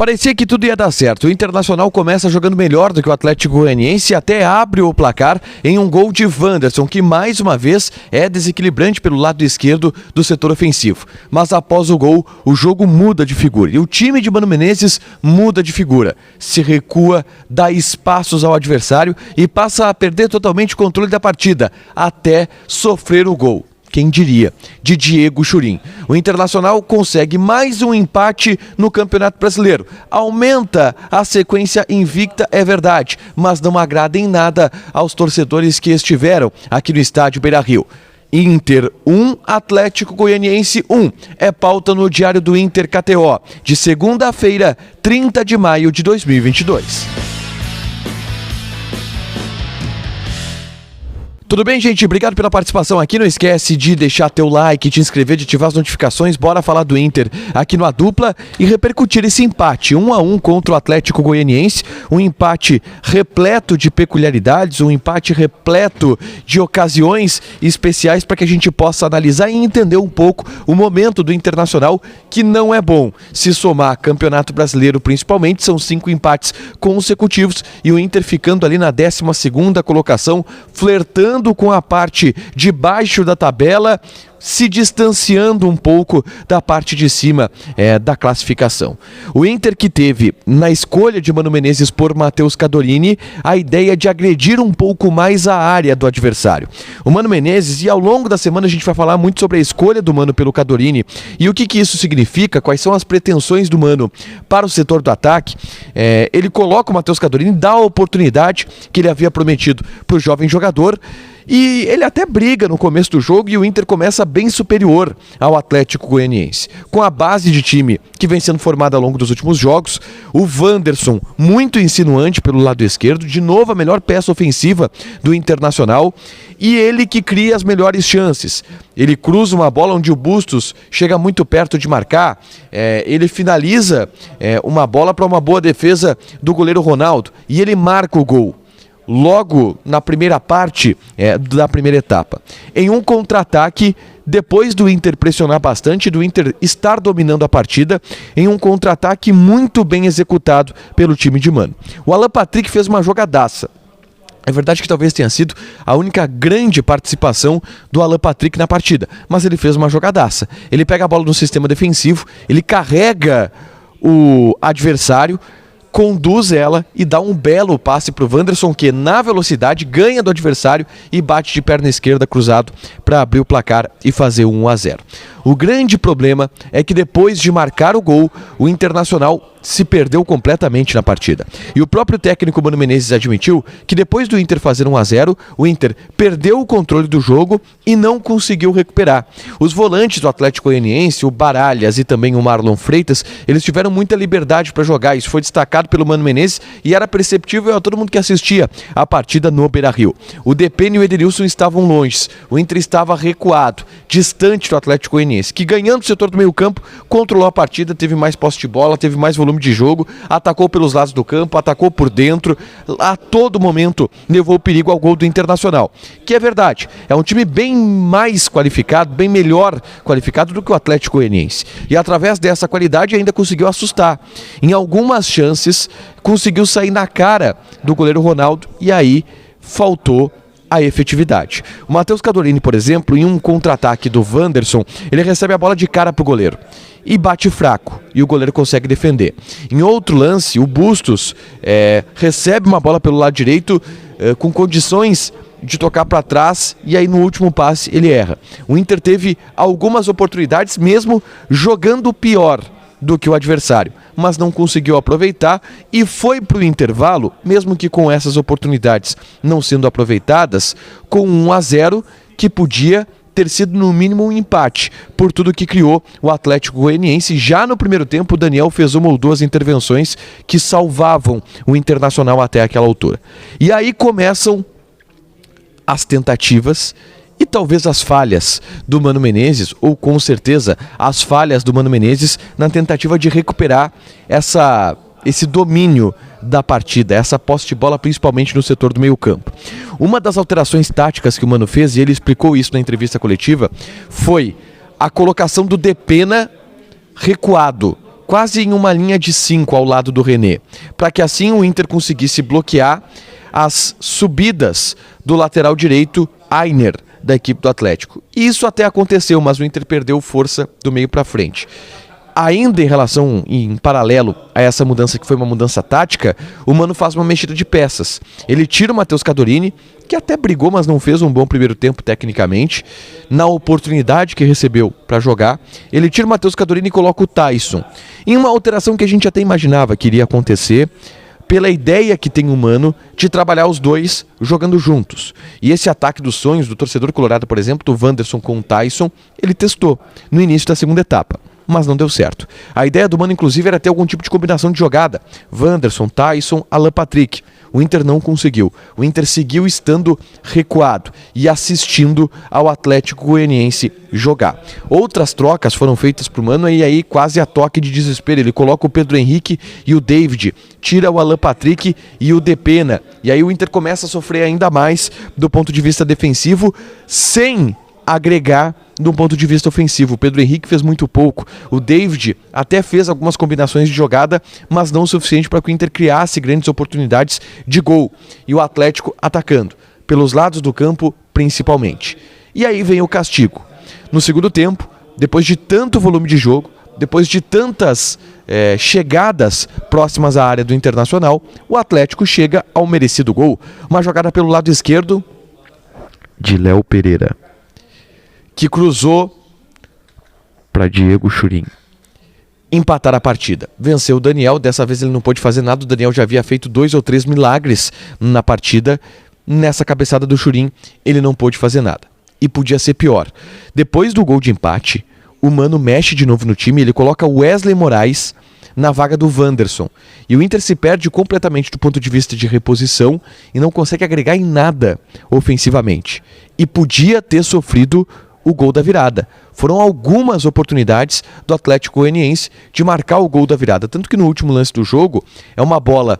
Parecia que tudo ia dar certo. O Internacional começa jogando melhor do que o Atlético Goianiense e até abre o placar em um gol de Wanderson, que mais uma vez é desequilibrante pelo lado esquerdo do setor ofensivo. Mas após o gol, o jogo muda de figura e o time de Mano Menezes muda de figura. Se recua, dá espaços ao adversário e passa a perder totalmente o controle da partida, até sofrer o gol. Quem diria, de Diego Churin. O Internacional consegue mais um empate no Campeonato Brasileiro. Aumenta a sequência invicta, é verdade, mas não agrada em nada aos torcedores que estiveram aqui no estádio Beira-Rio. Inter 1, Atlético Goianiense 1. É pauta no Diário do Inter KTO, de segunda-feira, 30 de maio de 2022. Tudo bem, gente? Obrigado pela participação aqui. Não esquece de deixar teu like, te inscrever, de ativar as notificações. Bora falar do Inter aqui no A Dupla e repercutir esse empate 1-1 contra o Atlético Goianiense. Um empate repleto de peculiaridades, um empate repleto de ocasiões especiais para que a gente possa analisar e entender um pouco o momento do Internacional, que não é bom. Se somar Campeonato Brasileiro principalmente, são 5 empates consecutivos e o Inter ficando ali na 12ª colocação, flertando com a parte de baixo da tabela, se distanciando um pouco da parte de cima da classificação. O Inter que teve, na escolha de Mano Menezes por Matheus Cadorini, a ideia de agredir um pouco mais a área do adversário. O Mano Menezes, e ao longo da semana a gente vai falar muito sobre a escolha do Mano pelo Cadorini e o que isso significa, quais são as pretensões do Mano para o setor do ataque. Ele coloca o Matheus Cadorini, dá a oportunidade que ele havia prometido para o jovem jogador. E ele até briga no começo do jogo e o Inter começa bem superior ao Atlético Goianiense. Com a base de time que vem sendo formada ao longo dos últimos jogos, o Wanderson muito insinuante pelo lado esquerdo, de novo a melhor peça ofensiva do Internacional, e ele que cria as melhores chances. Ele cruza uma bola onde o Bustos chega muito perto de marcar, ele finaliza uma bola para uma boa defesa do goleiro Ronaldo e ele marca o gol logo na primeira parte da primeira etapa. Em um contra-ataque, depois do Inter pressionar bastante, do Inter estar dominando a partida, em um contra-ataque muito bem executado pelo time de Mano. O Alan Patrick fez uma jogadaça. É verdade que talvez tenha sido a única grande participação do Alan Patrick na partida, mas ele fez uma jogadaça. Ele pega a bola no sistema defensivo, ele carrega o adversário, conduz ela e dá um belo passe para o Wanderson, que na velocidade ganha do adversário e bate de perna esquerda cruzado para abrir o placar e fazer 1-0. O grande problema é que depois de marcar o gol, o Internacional se perdeu completamente na partida. E o próprio técnico Mano Menezes admitiu que depois do Inter fazer 1-0, o Inter perdeu o controle do jogo e não conseguiu recuperar. Os volantes do Atlético Goianiense, o Baralhas e também o Marlon Freitas, eles tiveram muita liberdade para jogar. Isso foi destacado pelo Mano Menezes e era perceptível a todo mundo que assistia a partida no Beira-Rio. O Depene e o Edenilson estavam longe. O Inter estava recuado, distante do Atlético Goianiense, que ganhando o setor do meio-campo, controlou a partida, teve mais posse de bola, teve mais volume de jogo, atacou pelos lados do campo, atacou por dentro, a todo momento levou perigo ao gol do Internacional, que é verdade, é um time bem mais qualificado, bem melhor qualificado do que o Atlético Goianiense, e através dessa qualidade ainda conseguiu assustar. Em algumas chances conseguiu sair na cara do goleiro Ronaldo e aí faltou a efetividade. O Matheus Cadorini, por exemplo, em um contra-ataque do Wanderson, ele recebe a bola de cara pro goleiro e bate fraco, e o goleiro consegue defender. Em outro lance, o Bustos recebe uma bola pelo lado direito com condições de tocar para trás e aí no último passe ele erra. O Inter teve algumas oportunidades mesmo jogando pior do que o adversário, mas não conseguiu aproveitar e foi para o intervalo, mesmo que com essas oportunidades não sendo aproveitadas, com 1-0 que podia ter sido no mínimo um empate, por tudo que criou o Atlético Goianiense. Já no primeiro tempo, o Daniel fez uma ou duas intervenções que salvavam o Internacional até aquela altura. E aí começam as tentativas e talvez as falhas do Mano Menezes, ou com certeza as falhas do Mano Menezes na tentativa de recuperar esse domínio da partida, essa posse de bola principalmente no setor do meio campo. Uma das alterações táticas que o Mano fez, e ele explicou isso na entrevista coletiva, foi a colocação do Depena recuado, quase em uma linha de 5 ao lado do René, para que assim o Inter conseguisse bloquear as subidas do lateral direito Ainer, da equipe do Atlético. Isso até aconteceu, mas o Inter perdeu força do meio para frente. Ainda em paralelo a essa mudança, que foi uma mudança tática, o Mano faz uma mexida de peças. Ele tira o Matheus Cadorini, que até brigou, mas não fez um bom primeiro tempo tecnicamente, na oportunidade que recebeu para jogar. Ele tira o Matheus Cadorini e coloca o Taison. Em uma alteração que a gente até imaginava que iria acontecer, pela ideia que tem o Mano de trabalhar os dois jogando juntos. E esse ataque dos sonhos do torcedor colorado, por exemplo, do Wanderson com o Taison, ele testou no início da segunda etapa, mas não deu certo. A ideia do Mano, inclusive, era ter algum tipo de combinação de jogada. Wanderson, Taison, Alan Patrick. O Inter não conseguiu. O Inter seguiu estando recuado e assistindo ao Atlético Goianiense jogar. Outras trocas foram feitas para o Mano e aí quase a toque de desespero. Ele coloca o Pedro Henrique e o David, tira o Alan Patrick e o Depena. E aí o Inter começa a sofrer ainda mais do ponto de vista defensivo, sem agregar do ponto de vista ofensivo. O Pedro Henrique fez muito pouco. O David até fez algumas combinações de jogada, mas não o suficiente para que o Inter criasse grandes oportunidades de gol. E o Atlético atacando, pelos lados do campo principalmente. E aí vem o castigo. No segundo tempo, depois de tanto volume de jogo, depois de tantas chegadas próximas à área do Internacional, o Atlético chega ao merecido gol. Uma jogada pelo lado esquerdo de Léo Pereira, que cruzou para Diego Churin empatar a partida. Venceu o Daniel, dessa vez ele não pôde fazer nada, o Daniel já havia feito 2 ou 3 milagres na partida. Nessa cabeçada do Churin, ele não pôde fazer nada. E podia ser pior. Depois do gol de empate, o Mano mexe de novo no time, ele coloca o Wesley Moraes na vaga do Wanderson. E o Inter se perde completamente do ponto de vista de reposição e não consegue agregar em nada ofensivamente. E podia ter sofrido o gol da virada. Foram algumas oportunidades do Atlético Goianiense de marcar o gol da virada. Tanto que no último lance do jogo é uma bola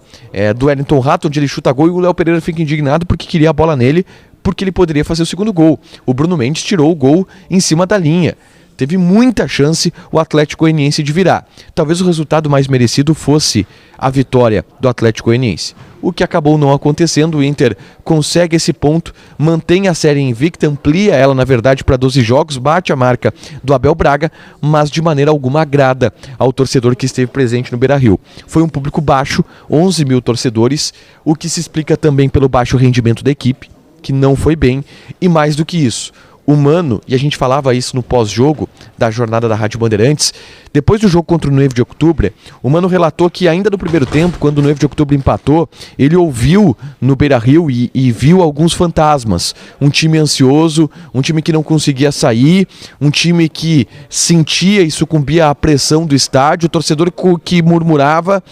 do Wellington Rato, onde ele chuta gol e o Léo Pereira fica indignado porque queria a bola nele, porque ele poderia fazer o segundo gol. O Bruno Mendes tirou o gol em cima da linha. Teve muita chance o Atlético Goianiense de virar. Talvez o resultado mais merecido fosse a vitória do Atlético Goianiense. O que acabou não acontecendo, o Inter consegue esse ponto, mantém a série invicta, amplia ela na verdade para 12 jogos, bate a marca do Abel Braga, mas de maneira alguma agrada ao torcedor que esteve presente no Beira-Rio. Foi um público baixo, 11 mil torcedores, o que se explica também pelo baixo rendimento da equipe, que não foi bem, e mais do que isso, o Mano, e a gente falava isso no pós-jogo da jornada da Rádio Bandeirantes, depois do jogo contra o 9 de outubro, o Mano relatou que ainda no primeiro tempo, quando o 9 de outubro empatou, ele ouviu no Beira-Rio e viu alguns fantasmas. Um time ansioso, um time que não conseguia sair, um time que sentia e sucumbia à pressão do estádio, o torcedor que murmurava,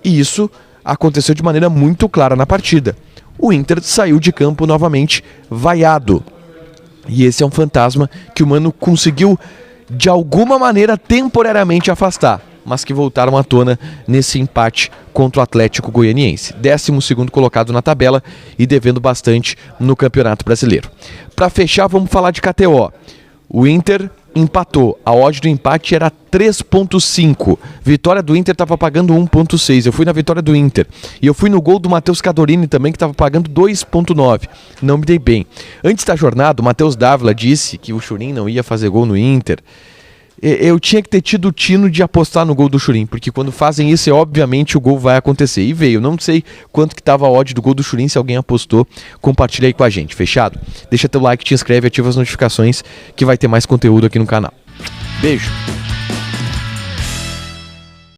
e isso aconteceu de maneira muito clara na partida. O Inter saiu de campo novamente vaiado. E esse é um fantasma que o Mano conseguiu, de alguma maneira, temporariamente afastar, mas que voltaram à tona nesse empate contra o Atlético Goianiense. 12º colocado na tabela e devendo bastante no Campeonato Brasileiro. Para fechar, vamos falar de KTO. O Inter empatou. A odd do empate era 3.5. Vitória do Inter estava pagando 1.6. Eu fui na vitória do Inter. E eu fui no gol do Matheus Cadorini também, que estava pagando 2.9. Não me dei bem. Antes da jornada, o Matheus Dávila disse que o Churin não ia fazer gol no Inter. Eu tinha que ter tido o tino de apostar no gol do Churin, porque quando fazem isso, obviamente o gol vai acontecer. E veio. Não sei quanto que estava a odd do gol do Churin, se alguém apostou, compartilha aí com a gente. Fechado? Deixa teu like, te inscreve, ativa as notificações, que vai ter mais conteúdo aqui no canal. Beijo!